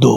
2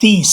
30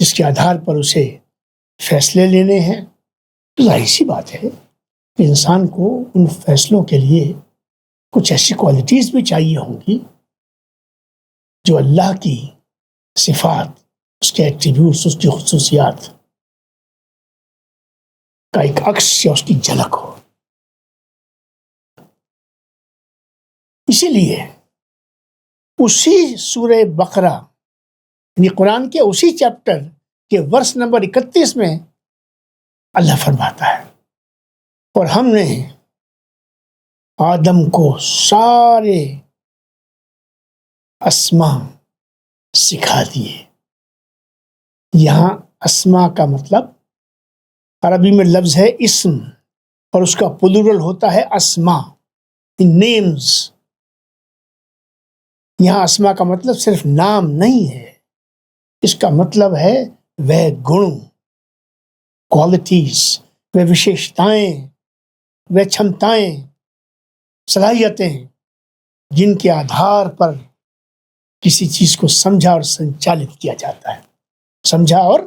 جس کے آدھار پر اسے فیصلے لینے ہیں، تو ظاہر سی بات ہے کہ انسان کو ان فیصلوں کے لیے کچھ ایسی کوالٹیز بھی چاہیے ہوں گی جو اللہ کی صفات، اس کے ایٹریبیوٹس، اس کی خصوصیات کا ایک عکس یا اس کی جھلک ہو۔ اسی لیے اسی سورہ بقرہ یعنی قرآن کے اسی چیپٹر کے ورس نمبر 31 میں اللہ فرماتا ہے، اور ہم نے آدم کو سارے اسماء سکھا دیے۔ یہاں اسماء کا مطلب عربی میں لفظ ہے اسم، اور اس کا پلورل ہوتا ہے اسماء، نیمز۔ یہاں اسماء کا مطلب صرف نام نہیں ہے، اس کا مطلب ہے وہ گن، کوالٹیز، وہ وشیشتائیں، وہ چھمتائیں، صلاحیتیں جن کے آدھار پر کسی چیز کو سمجھا اور سنچالت کیا جاتا ہے، سمجھا اور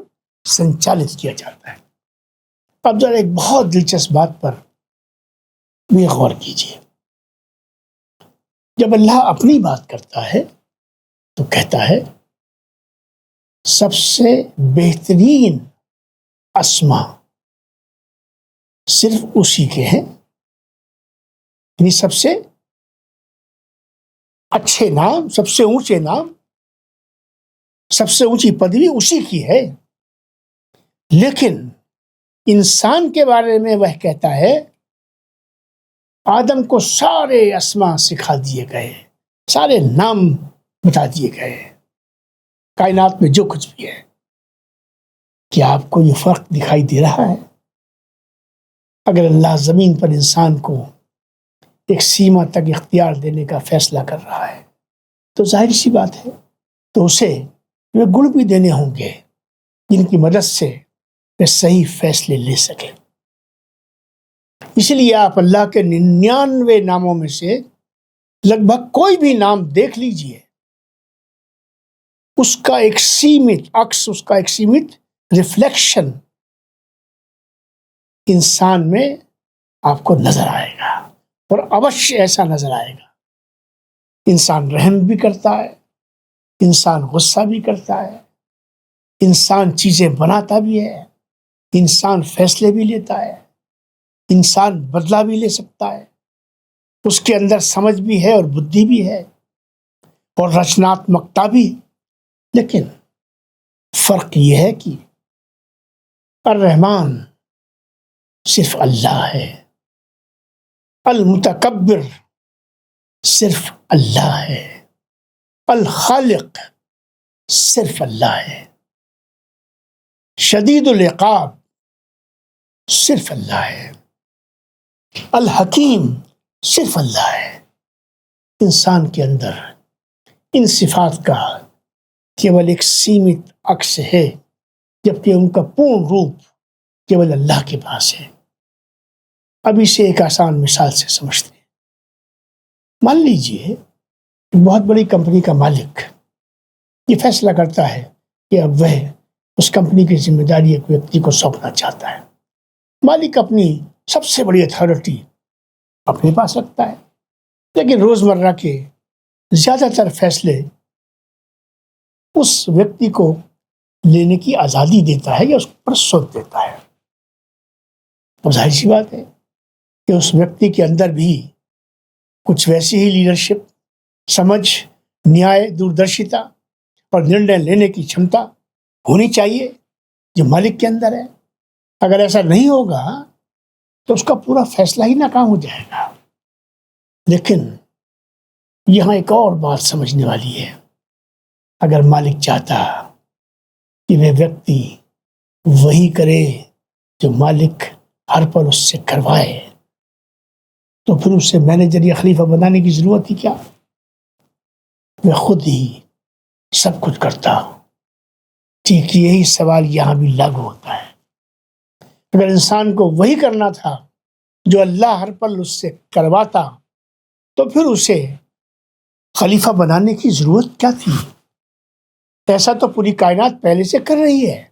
سنچالت کیا جاتا ہے۔ اب ذرا ایک بہت دلچسپ بات پر بھی غور کیجیے۔ جب اللہ اپنی بات کرتا ہے تو کہتا ہے سب سے بہترین اسماء صرف اسی کے ہیں، یعنی سب سے اچھے نام، سب سے اونچے نام، سب سے اونچی پدوی اسی کی ہے۔ لیکن انسان کے بارے میں وہ کہتا ہے آدم کو سارے اسماء سکھا دیے گئے، سارے نام بتا دیے گئے، کائنات میں جو کچھ بھی ہے۔ کیا آپ کو یہ فرق دکھائی دے رہا ہے؟ اگر اللہ زمین پر انسان کو ایک سیما تک اختیار دینے کا فیصلہ کر رہا ہے تو ظاہر سی بات ہے تو اسے وہ گن بھی دینے ہوں گے جن کی مدد سے وہ صحیح فیصلے لے سکے۔ اس لیے آپ اللہ کے 99 ناموں میں سے لگ بھگ کوئی بھی نام دیکھ لیجئے، اس کا ایک سیمت عکس، اس کا ایک سیمت ریفلیکشن انسان میں آپ کو نظر آئے گا، اور اوشیہ ایسا نظر آئے گا۔ انسان رحم بھی کرتا ہے، انسان غصہ بھی کرتا ہے، انسان چیزیں بناتا بھی ہے، انسان فیصلے بھی لیتا ہے، انسان بدلہ بھی لے سکتا ہے، اس کے اندر سمجھ بھی ہے اور بدھی بھی ہے اور رچناتمکتا بھی۔ لیکن فرق یہ ہے کہ الرحمن صرف اللہ ہے، المتکبر صرف اللہ ہے، الخالق صرف اللہ ہے، شدید العقاب صرف اللہ ہے، الحکیم صرف اللہ ہے۔ انسان کے اندر ان صفات کا کیول ایک سیمت عکس ہے، جبکہ ان کا پورن روپ کیول اللہ کے پاس ہے۔ اب اسے ایک آسان مثال سے سمجھتے ہیں۔ مان لیجئے بہت بڑی کمپنی کا مالک یہ فیصلہ کرتا ہے کہ اب وہ اس کمپنی کی ذمہ داری ایک ویکتی کو سونپنا چاہتا ہے۔ مالک اپنی سب سے بڑی اتھارٹی اپنے پاس رکھتا ہے، لیکن روزمرہ کے زیادہ تر فیصلے اس ویکتی کو لینے کی آزادی دیتا ہے یا اس پر سونپ دیتا ہے۔ اب ظاہر سی بات ہے کہ اس ویکتی کے اندر بھی کچھ ویسی ہی لیڈرشپ، سمجھ، نیائے، دوردرشتا اور نرنے لینے کی چھمتا ہونی چاہیے جو مالک کے اندر ہے۔ اگر ایسا نہیں ہوگا تو اس کا پورا فیصلہ ہی ناکام ہو جائے گا۔ لیکن یہاں ایک اور بات سمجھنے والی ہے۔ اگر مالک چاہتا کہ وہ ویکتی وہی کرے جو مالک ہر پل اس سے کروائے تو پھر اسے مینیجر یا خلیفہ بنانے کی ضرورت ہی کیا؟ وہ خود ہی سب کچھ کرتا۔ ٹھیک یہی سوال یہاں بھی لاگو ہوتا ہے۔ اگر انسان کو وہی کرنا تھا جو اللہ ہر پل اس سے کرواتا تو پھر اسے خلیفہ بنانے کی ضرورت کیا تھی؟ ایسا تو پوری کائنات پہلے سے کر رہی ہے.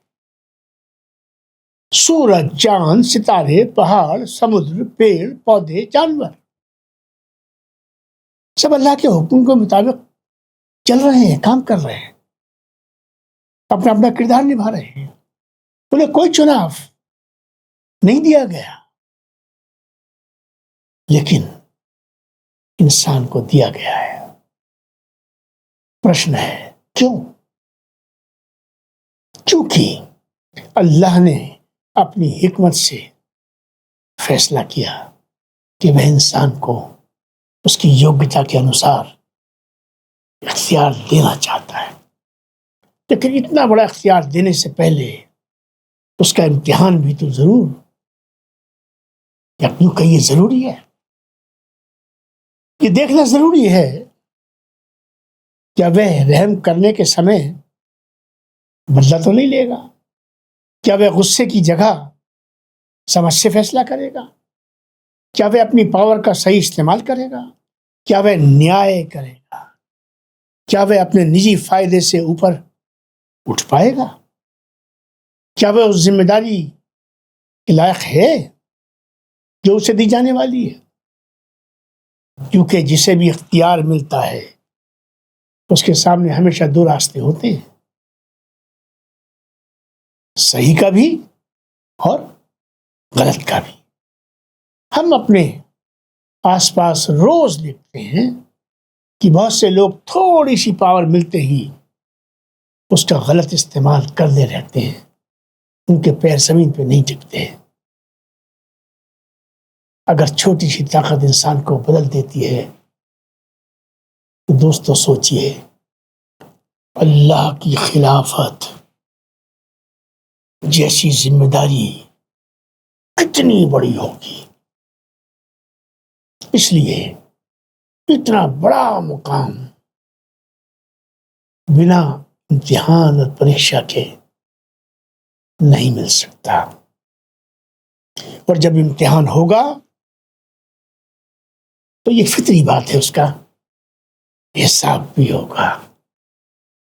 سورج، چاند، ستارے، پہاڑ، سمندر، پیڑ پودے، جانور سب اللہ کے حکم کے مطابق چل رہے ہیں، کام کر رہے ہیں، اپنا اپنا کردار نبھا رہے ہیں. انہیں کوئی چناؤ نہیں دیا گیا، لیکن انسان کو دیا گیا ہے. پرشن ہے کیوں؟ کیونکہ اللہ نے اپنی حکمت سے فیصلہ کیا کہ وہ انسان کو اس کی یوگیتا کے انوسار اختیار دینا چاہتا ہے. لیکن اتنا بڑا اختیار دینے سے پہلے اس کا امتحان بھی تو ضرور، یا کیوں کہ یہ ضروری ہے، یہ دیکھنا ضروری ہے کیا وہ رحم کرنے کے سمے بدلہ تو نہیں لے گا؟ کیا وہ غصے کی جگہ سمجھ سے فیصلہ کرے گا؟ کیا وہ اپنی پاور کا صحیح استعمال کرے گا؟ کیا وہ نیائے کرے گا؟ کیا وہ اپنے نجی فائدے سے اوپر اٹھ پائے گا؟ کیا وہ اس ذمہ داری کے لائق ہے جو اسے دی جانے والی ہے؟ کیونکہ جسے بھی اختیار ملتا ہے اس کے سامنے ہمیشہ دو راستے ہوتے ہیں، صحیح کا بھی اور غلط کا بھی. ہم اپنے آس پاس روز دیکھتے ہیں کہ بہت سے لوگ تھوڑی سی پاور ملتے ہی اس کا غلط استعمال کرتے رہتے ہیں، ان کے پیر زمین پہ نہیں ٹکتے. اگر چھوٹی سی طاقت انسان کو بدل دیتی ہے تو دوستو سوچئے اللہ کی خلافت جیسی ذمہ داری کتنی بڑی ہوگی. اس لیے اتنا بڑا مقام بنا امتحان اور پریکشا کے نہیں مل سکتا. اور جب امتحان ہوگا تو یہ فطری بات ہے، اس کا حساب بھی ہوگا،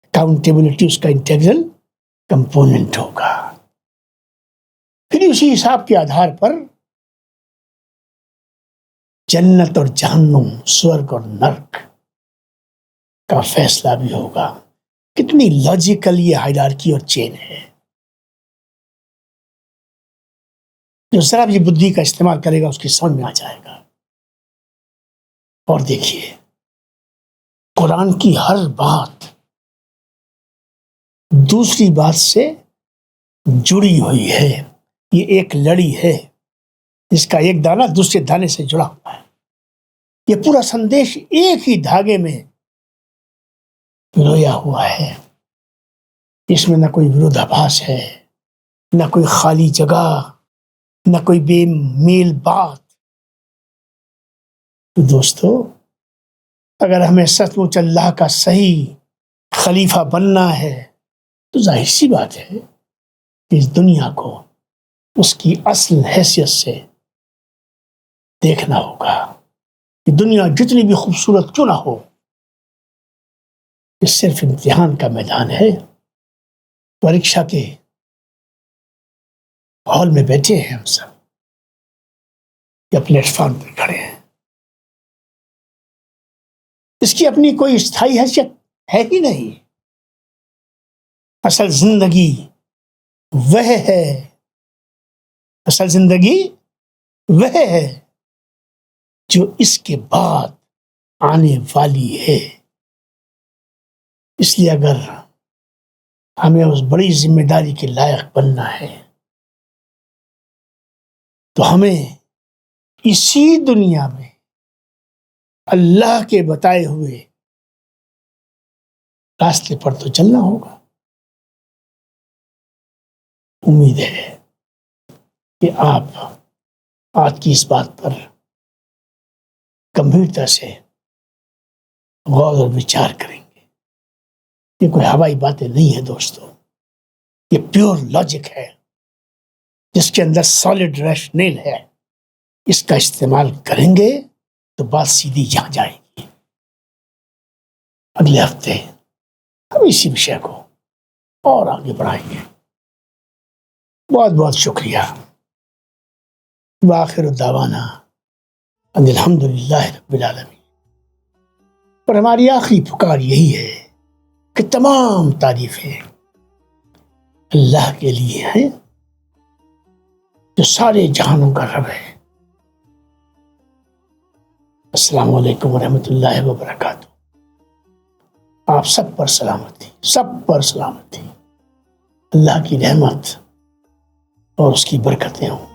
اکاؤنٹیبلٹی اس کا انٹیگرل کمپوننٹ ہوگا. پھر اسی حساب کے آدھار پر جنت اور جہنم، سورگ اور نرک کا فیصلہ بھی ہوگا. کتنی لاجیکل یہ ہائرارکی اور چین ہے. جو ذرا بھی بدھی کا استعمال کرے گا اس کی سمجھ میں آ جائے گا. اور دیکھیے قرآن کی ہر بات دوسری بات سے جڑی ہوئی ہے. یہ ایک لڑی ہے جس کا ایک دانہ دوسرے دانے سے جڑا ہوا ہے. یہ پورا سندیش ایک ہی دھاگے میں پرویا ہوا ہے. اس میں نہ کوئی ورودھابھاس ہے، نہ کوئی خالی جگہ، نہ کوئی بے میل بات. تو دوستو اگر ہمیں سچ مچ اللہ کا صحیح خلیفہ بننا ہے تو ظاہر سی بات ہے کہ اس دنیا کو اس کی اصل حیثیت سے دیکھنا ہوگا. کہ دنیا جتنی بھی خوبصورت کیوں نہ ہو، یہ صرف امتحان کا میدان ہے. پریکشا کے ہال میں بیٹھے ہیں ہم سب یا پلیٹ فارم پر کھڑے ہیں. اس کی اپنی کوئی استھائی حیثیت ہے ہی نہیں. اصل زندگی وہ ہے، اصل زندگی وہ ہے جو اس کے بعد آنے والی ہے. اس لیے اگر ہمیں اس بڑی ذمہ داری کے لائق بننا ہے تو ہمیں اسی دنیا میں اللہ کے بتائے ہوئے راستے پر تو چلنا ہوگا. امید ہے کہ آپ آج کی اس بات پر گمبھیرتا سے غور اور وچار کریں گے. یہ کوئی ہوائی باتیں نہیں ہیں دوستو، یہ پیور لاجک ہے جس کے اندر سالڈ ریشنل ہے. اس کا استعمال کریں گے تو بات سیدھی یہاں جائے گی. اگلے ہفتے ہم اسی وشے کو اور آگے بڑھائیں گے. بہت بہت شکریہ. وآخر دعوانا ان الحمدللہ رب العالمین. اور ہماری آخری پکار یہی ہے کہ تمام تعریفیں اللہ کے لیے ہیں جو سارے جہانوں کا رب ہے. السلام علیکم ورحمۃ اللہ وبرکاتہ. آپ سب پر سلامتی، سب پر سلامتی. اللہ کی رحمت اور اس کی برکتیں ہوں.